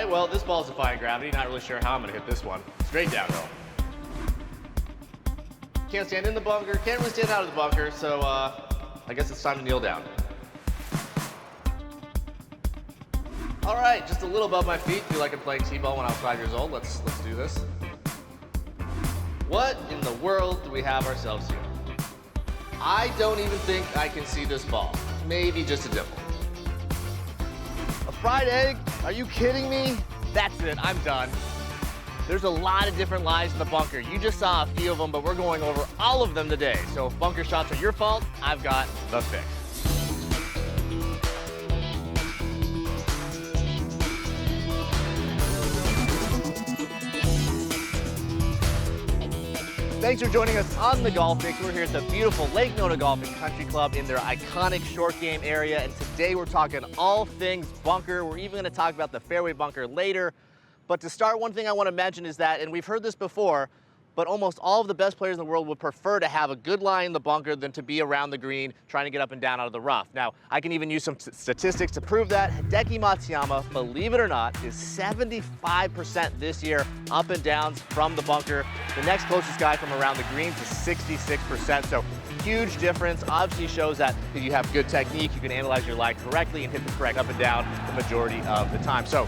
right, well, this ball's defying gravity. Not really sure how I'm gonna hit this one. Straight downhill. Can't stand in the bunker, can't really stand out of the bunker, so I guess it's time to kneel down. All right, just a little above my feet. Feel like I'm playing t-ball when I was 5 years old. Let's do this. What in the world do we have ourselves here? I don't even think I can see this ball. Maybe just a dimple. A fried egg? Are you kidding me? That's it, I'm done. There's a lot of different lies in the bunker. You just saw a few of them, but we're going over all of them today. So if bunker shots are your fault, I've got the fix. Thanks for joining us on the Golf Fix. We're here at the beautiful Lake Nona Golf and Country Club in their iconic short game area. And today we're talking all things bunker. We're even going to talk about the fairway bunker later. But to start, one thing I want to mention is that, and we've heard this before, but almost all of the best players in the world would prefer to have a good lie in the bunker than to be around the green trying to get up and down out of the rough. Now, I can even use some statistics to prove that. Hideki Matsuyama, believe it or not, is 75% this year up and downs from the bunker. The next closest guy from around the greens is 66%. So huge difference. Obviously shows that if you have good technique, you can analyze your lie correctly and hit the correct up and down the majority of the time. So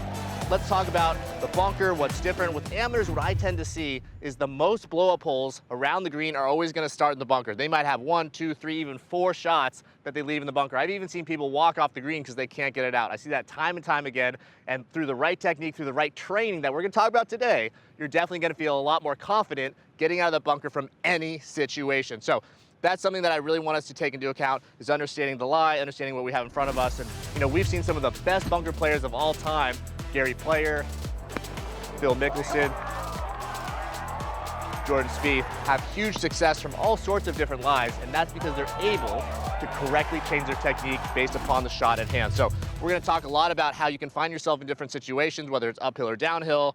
let's talk about the bunker, what's different. With amateurs, what I tend to see is the most blow-up holes around the green are always gonna start in the bunker. They might have 1, 2, 3, even 4 shots that they leave in the bunker. I've even seen people walk off the green because they can't get it out. I see that time and time again, and through the right technique, through the right training that we're gonna talk about today, you're definitely gonna feel a lot more confident getting out of the bunker from any situation. So that's something that I really want us to take into account, is understanding the lie, understanding what we have in front of us. And you know, we've seen some of the best bunker players of all time, Gary Player, Phil Mickelson, Jordan Spieth, have huge success from all sorts of different lies, and that's because they're able to correctly change their technique based upon the shot at hand. So we're gonna talk a lot about how you can find yourself in different situations, whether it's uphill or downhill,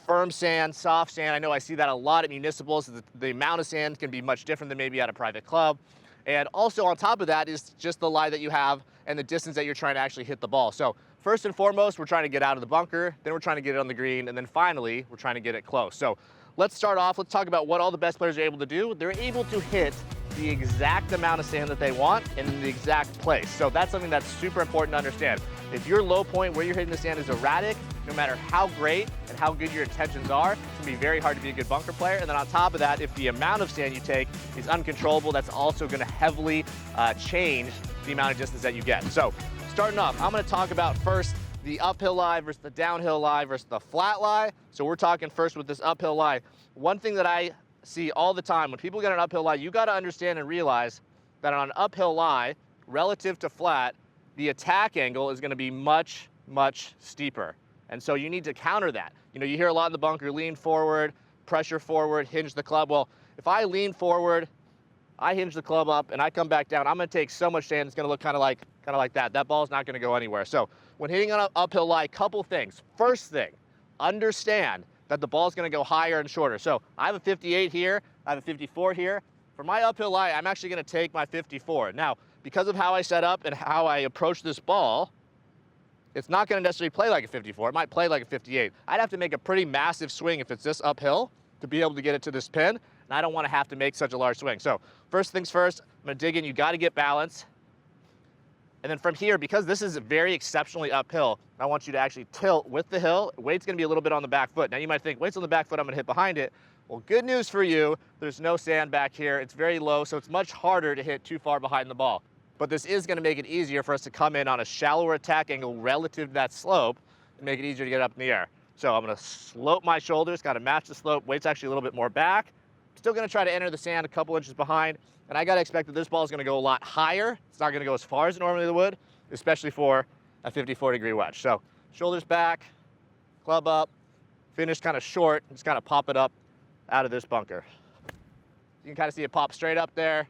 firm sand, soft sand. I know I see that a lot at municipals. The amount of sand can be much different than maybe at a private club. And also on top of that is just the lie that you have and the distance that you're trying to actually hit the ball. So first and foremost, we're trying to get out of the bunker, then we're trying to get it on the green, and then finally, we're trying to get it close. So let's start off, let's talk about what all the best players are able to do. They're able to hit the exact amount of sand that they want and in the exact place. So that's something that's super important to understand. If your low point where you're hitting the sand is erratic, no matter how great and how good your intentions are, it's gonna be very hard to be a good bunker player. And then on top of that, if the amount of sand you take is uncontrollable, that's also gonna heavily change the amount of distance that you get. So starting off, I'm gonna talk about first the uphill lie versus the downhill lie versus the flat lie. So we're talking first with this uphill lie. One thing that I see all the time, when people get an uphill lie, you gotta understand and realize that on an uphill lie, relative to flat, the attack angle is gonna be much, much steeper. And so you need to counter that. You know, you hear a lot in the bunker, lean forward, pressure forward, hinge the club. Well, if I lean forward, I hinge the club up and I come back down, I'm gonna take so much sand, it's gonna look kind of like that. That ball's not gonna go anywhere. So when hitting on an uphill lie, couple things. First thing, understand that the ball's gonna go higher and shorter. So I have a 58 here, I have a 54 here. For my uphill lie, I'm actually gonna take my 54. Now, because of how I set up and how I approach this ball, it's not gonna necessarily play like a 54. It might play like a 58. I'd have to make a pretty massive swing if it's this uphill to be able to get it to this pin, and I don't wanna have to make such a large swing. So first things first, I'm gonna dig in, you gotta get balance. And then from here, because this is very exceptionally uphill, I want you to actually tilt with the hill. Weight's gonna be a little bit on the back foot. Now you might think, weight's on the back foot, I'm gonna hit behind it. Well, good news for you, there's no sand back here. It's very low, so it's much harder to hit too far behind the ball. But this is gonna make it easier for us to come in on a shallower attack angle relative to that slope and make it easier to get up in the air. So I'm gonna slope my shoulders, gotta match the slope. Weight's actually a little bit more back. Still gonna try to enter the sand a couple inches behind, and I gotta expect that this ball is gonna go a lot higher. It's not gonna go as far as it normally would, especially for a 54-degree wedge. So shoulders back, club up, finish kind of short, just kind of pop it up out of this bunker. You can kind of see it pop straight up there.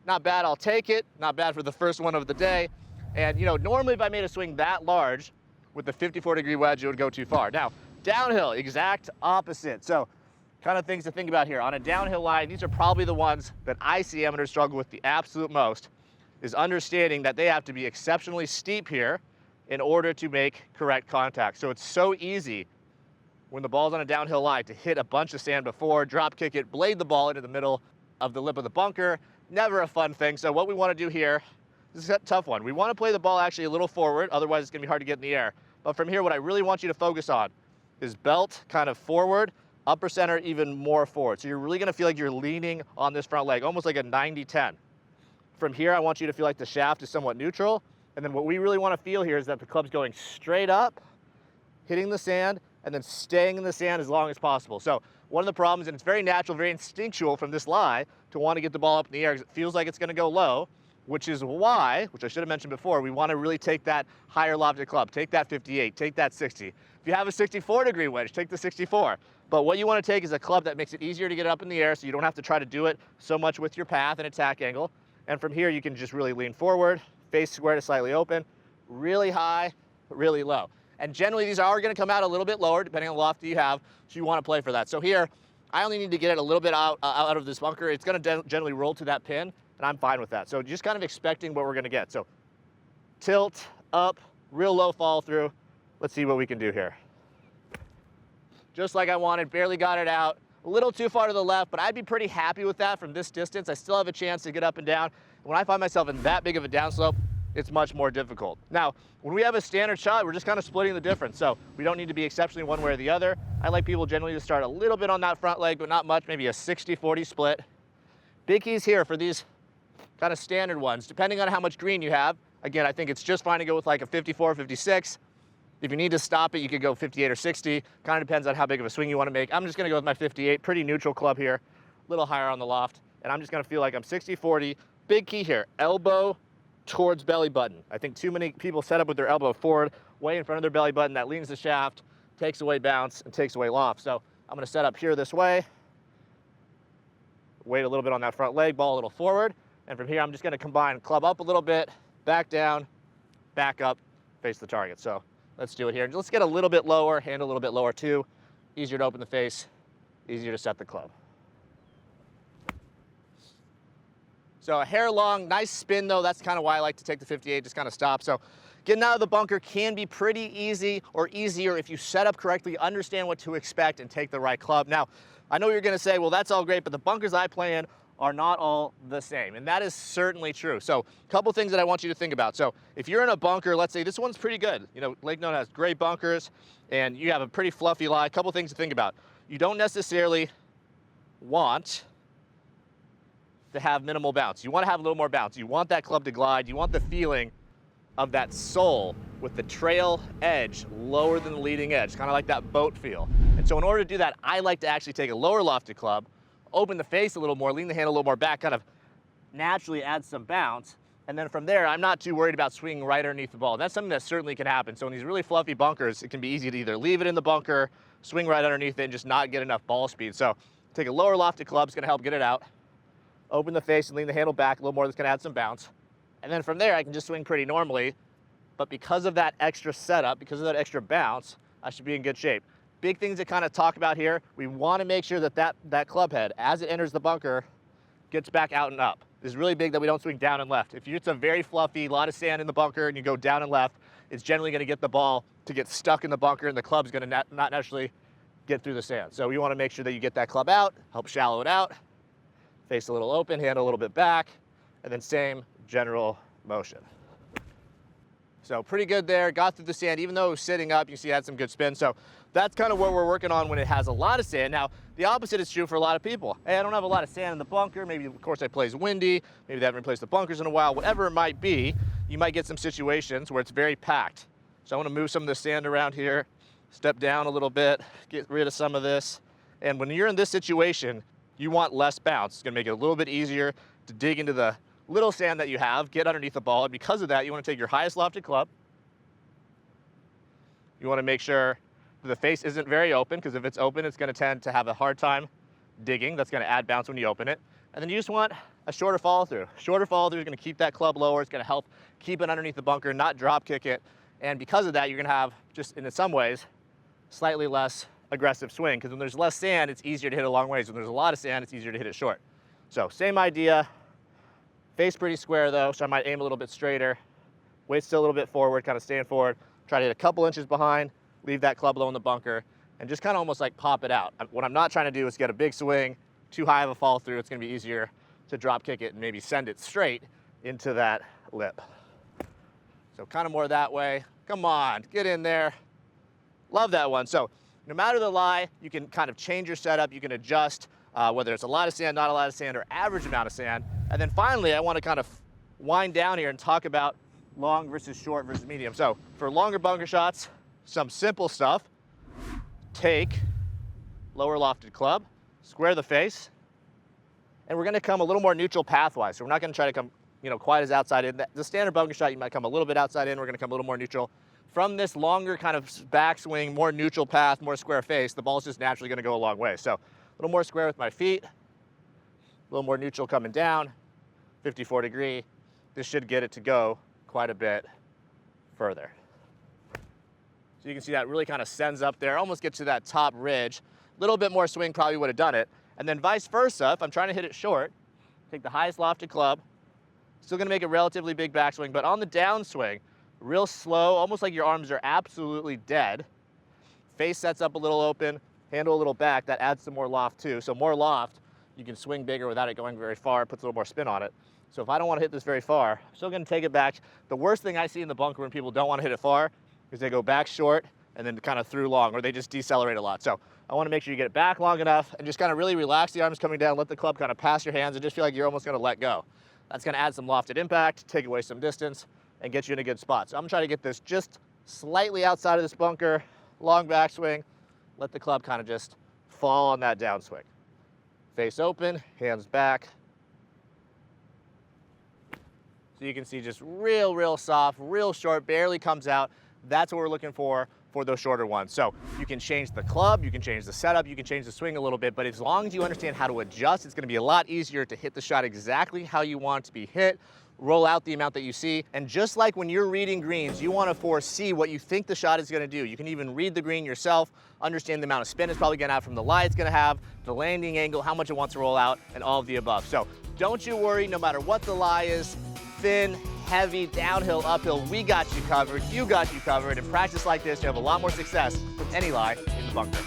Not bad, I'll take it. Not bad for the first one of the day. And you know, normally if I made a swing that large with the 54-degree wedge, it would go too far. Now, downhill, exact opposite. So kind of things to think about here. On a downhill lie, these are probably the ones that I see amateurs struggle with the absolute most, is understanding that they have to be exceptionally steep here in order to make correct contact. So it's so easy when the ball's on a downhill lie to hit a bunch of sand before, drop kick it, blade the ball into the middle of the lip of the bunker. Never a fun thing. So what we want to do here, this is a tough one. We want to play the ball actually a little forward, otherwise it's going to be hard to get in the air. But from here, what I really want you to focus on is belt kind of forward, upper center even more forward. So you're really going to feel like you're leaning on this front leg, almost like a 90-10. From here, I want you to feel like the shaft is somewhat neutral. And then what we really want to feel here is that the club's going straight up, hitting the sand, and then staying in the sand as long as possible. So one of the problems, and it's very natural, very instinctual from this lie, to want to get the ball up in the air because it feels like it's going to go low, which is why, which I should have mentioned before, we want to really take that higher lofted club. Take that 58, take that 60. If you have a 64-degree wedge, take the 64. But what you want to take is a club that makes it easier to get it up in the air so you don't have to try to do it so much with your path and attack angle. And from here, you can just really lean forward, face square to slightly open, really high, really low. And generally, these are going to come out a little bit lower, depending on the loft that you have, so you want to play for that. So here, I only need to get it a little bit out of this bunker. It's going to generally roll to that pin, and I'm fine with that. So just kind of expecting what we're going to get. So tilt, up, real low follow through. Let's see what we can do here. Just like I wanted, barely got it out. A little too far to the left, but I'd be pretty happy with that from this distance. I still have a chance to get up and down. When I find myself in that big of a downslope, it's much more difficult. Now, when we have a standard shot, we're just kind of splitting the difference. So we don't need to be exceptionally one way or the other. I like people generally to start a little bit on that front leg, but not much, maybe a 60-40 split. Big keys here for these kind of standard ones, depending on how much green you have. Again, I think it's just fine to go with like a 54, 56. If you need to stop it, you could go 58 or 60. Kind of depends on how big of a swing you want to make. I'm just going to go with my 58, pretty neutral club here, a little higher on the loft. And I'm just going to feel like I'm 60-40. Big key here, elbow towards belly button. I think too many people set up with their elbow forward, way in front of their belly button. That leans the shaft, takes away bounce, and takes away loft. So I'm going to set up here this way, wait a little bit on that front leg, ball a little forward. And from here, I'm just going to combine club up a little bit, back down, back up, face the target. So let's do it here. Let's get a little bit lower, hand a little bit lower too. Easier to open the face, easier to set the club. So a hair long, nice spin though. That's kind of why I like to take the 58, just kind of stop. So getting out of the bunker can be pretty easy, or easier if you set up correctly, understand what to expect, and take the right club. Now, I know you're going to say, well, that's all great, but the bunkers I play in are not all the same. And that is certainly true. So a couple things that I want you to think about. So if you're in a bunker, let's say this one's pretty good. You know, Lake Nona has great bunkers and you have a pretty fluffy lie. A couple things to think about. You don't necessarily want to have minimal bounce. You want to have a little more bounce. You want that club to glide. You want the feeling of that sole with the trail edge lower than the leading edge, kind of like that boat feel. And so in order to do that, I like to actually take a lower lofted club, open the face a little more, lean the hand a little more back, kind of naturally add some bounce. And then from there, I'm not too worried about swinging right underneath the ball. That's something that certainly can happen. So in these really fluffy bunkers, it can be easy to either leave it in the bunker, swing right underneath it, and just not get enough ball speed. So take a lower lofted club, it's gonna help get it out. Open the face and lean the handle back a little more, that's gonna add some bounce. And then from there, I can just swing pretty normally. But because of that extra setup, because of that extra bounce, I should be in good shape. Big things to kind of talk about here. We want to make sure that that club head, as it enters the bunker, gets back out and up. It's really big that we don't swing down and left. If it's a very fluffy, lot of sand in the bunker, and you go down and left, it's generally going to get the ball to get stuck in the bunker, and the club's going to not naturally get through the sand. So we want to make sure that you get that club out, help shallow it out, face a little open, hand a little bit back, and then same general motion. So pretty good there, got through the sand, even though it was sitting up, you see it had some good spin. So that's kind of what we're working on when it has a lot of sand. Now, the opposite is true for a lot of people. Hey, I don't have a lot of sand in the bunker. Maybe, of course, that place windy. Maybe they haven't replaced the bunkers in a while. Whatever it might be, you might get some situations where it's very packed. So I want to move some of the sand around here, step down a little bit, get rid of some of this. And when you're in this situation, you want less bounce. It's going to make it a little bit easier to dig into the little sand that you have, get underneath the ball, and because of that, you want to take your highest lofted club. You want to make sure that the face isn't very open, because if it's open, it's going to tend to have a hard time digging. That's going to add bounce when you open it. And then you just want a shorter follow through. Shorter follow through is going to keep that club lower. It's going to help keep it underneath the bunker, not drop kick it. And because of that, you're going to have, just in some ways, slightly less aggressive swing, because when there's less sand, it's easier to hit a long ways. When there's a lot of sand, it's easier to hit it short. So same idea. Face pretty square though, so I might aim a little bit straighter. Weight still a little bit forward, kind of staying forward. Try to hit a couple inches behind, leave that club low in the bunker, and just kind of almost like pop it out. What I'm not trying to do is get a big swing, too high of a fall through. It's going to be easier to drop kick it and maybe send it straight into that lip. So kind of more that way. Come on, get in there. Love that one. So no matter the lie, you can kind of change your setup. You can adjust whether it's a lot of sand, not a lot of sand, or average amount of sand. And then finally, I want to kind of wind down here and talk about long versus short versus medium. So for longer bunker shots, some simple stuff. Take lower lofted club, square the face, and we're going to come a little more neutral pathwise. So we're not going to try to come, quite as outside in. The standard bunker shot, you might come a little bit outside in. We're going to come a little more neutral. From this longer kind of backswing, more neutral path, more square face, the ball's just naturally going to go a long way. So a little more square with my feet, a little more neutral coming down, 54 degree. This should get it to go quite a bit further. So you can see that really kind of sends up there, almost gets to that top ridge. A little bit more swing probably would have done it. And then vice versa, if I'm trying to hit it short, take the highest lofted club, still gonna make a relatively big backswing, but on the downswing, real slow, almost like your arms are absolutely dead. Face sets up a little open, handle a little back, that adds some more loft too. So more loft, you can swing bigger without it going very far, puts a little more spin on it. So if I don't want to hit this very far, I'm still going to take it back. The worst thing I see in the bunker when people don't want to hit it far is they go back short and then kind of through long, or they just decelerate a lot. So I want to make sure you get it back long enough and just kind of really relax the arms coming down, let the club kind of pass your hands and just feel like you're almost going to let go. That's going to add some lofted impact, take away some distance, and get you in a good spot. So I'm trying to get this just slightly outside of this bunker, long backswing, let the club kind of just fall on that downswing. Face open, hands back. So you can see just real soft, real short, barely comes out. That's what we're looking for those shorter ones. So you can change the club, you can change the setup, you can change the swing a little bit, but as long as you understand how to adjust, it's gonna be a lot easier to hit the shot exactly how you want it to be hit, roll out the amount that you see. And just like when you're reading greens, you want to foresee what you think the shot is going to do. You can even read the green yourself, understand the amount of spin it's probably going to have from the lie it's going to have, the landing angle, how much it wants to roll out, and all of the above. So don't you worry, no matter what the lie is, thin, heavy, downhill, uphill, we got you covered, you got you covered. In practice like this, you have a lot more success with any lie in the bunker.